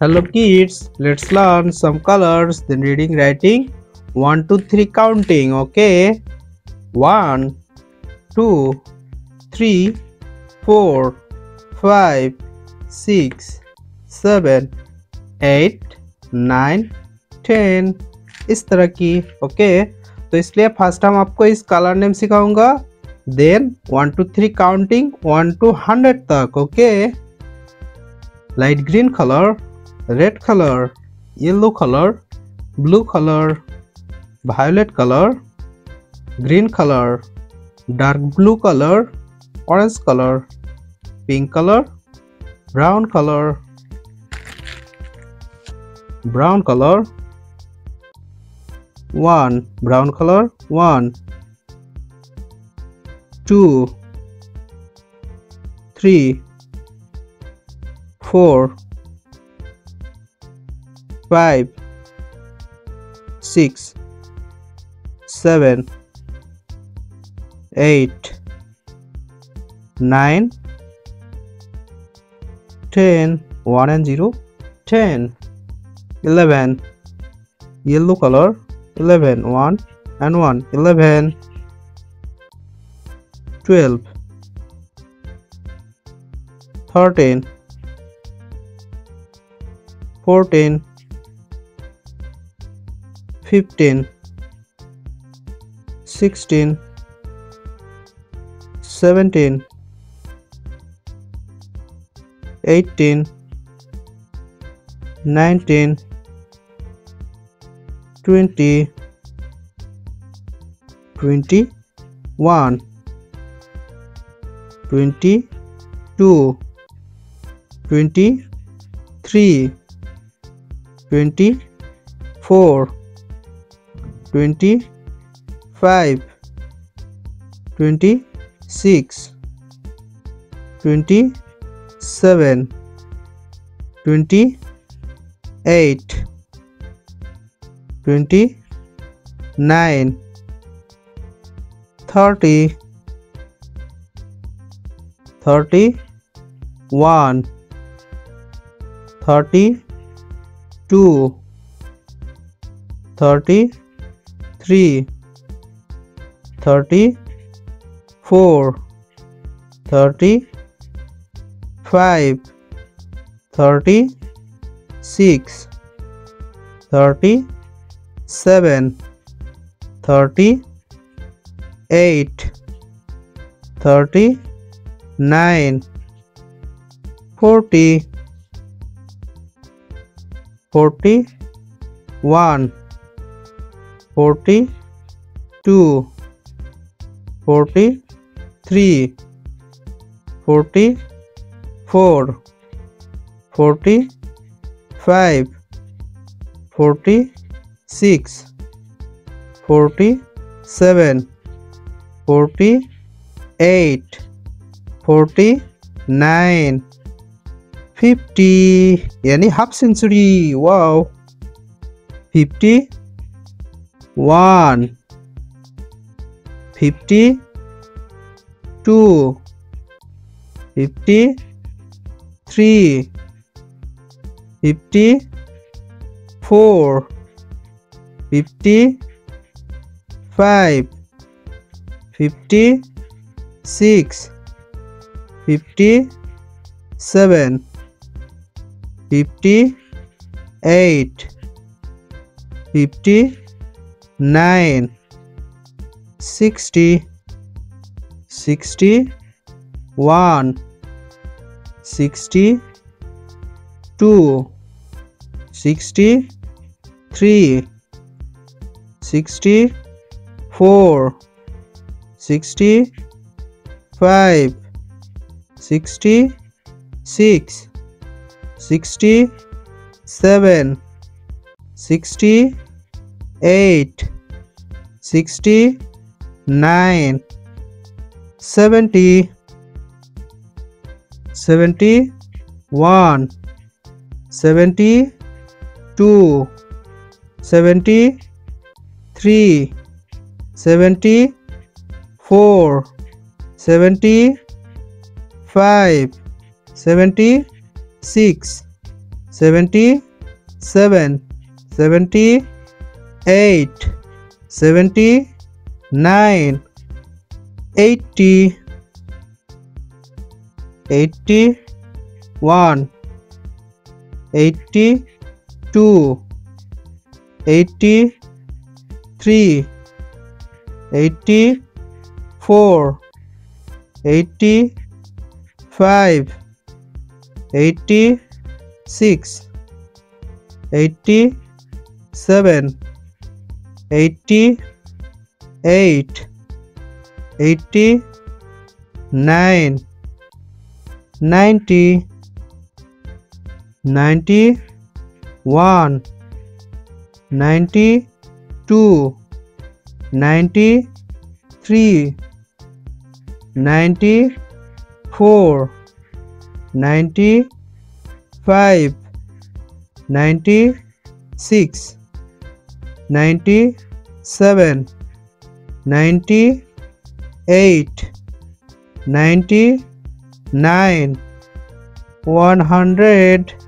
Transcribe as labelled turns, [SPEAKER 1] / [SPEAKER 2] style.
[SPEAKER 1] Hello kids, let's learn some colors, then reading, writing, 1, 2, 3 counting, okay? 1, 2, 3, 4, 5, 6, 7, 8, 9, 10 इस तरह की, okay? तो इसलिए फर्स्ट हम आपको इस कलर नेम सिखाऊंगा, देन 1, 2, 3 काउंटिंग 1 to 100 तक, okay? Light green colour, red color, yellow color, blue color, violet color, green color, dark blue color, orange color, pink color, brown color, brown color, 1, brown color, 1, 2, 3, 4, 5, 6, 7, 8, 9, 10, 1 and 0, 10, 11, yellow color, 11, 1 and 1, 11, 12, 13, 14, 15, 16, 17, 18, 19, 20, 21, 22, 23, 24, 25, 26, 27, 28, 29, 30, 31, 32, 33, 34, 35, 36, 37, 38, 39, 40, 41, 42, 43, 44, 45, 46, 47, 48, 49, 50 यानी half century, wow, 51, 52, 53, 54, 55, 56, 57, 58, 59, 60, 61, 62, 63, 64, 65, 66, 67, 68, 69, 70, 71, 72, 73, 74, 75, 76, 77, 78, 79, 80, 81, 82, 83, 84, 85, 86, 87, 88, 89, 90, 91, 92, 93, 94, 95, 96, 97, 98, 99, 100.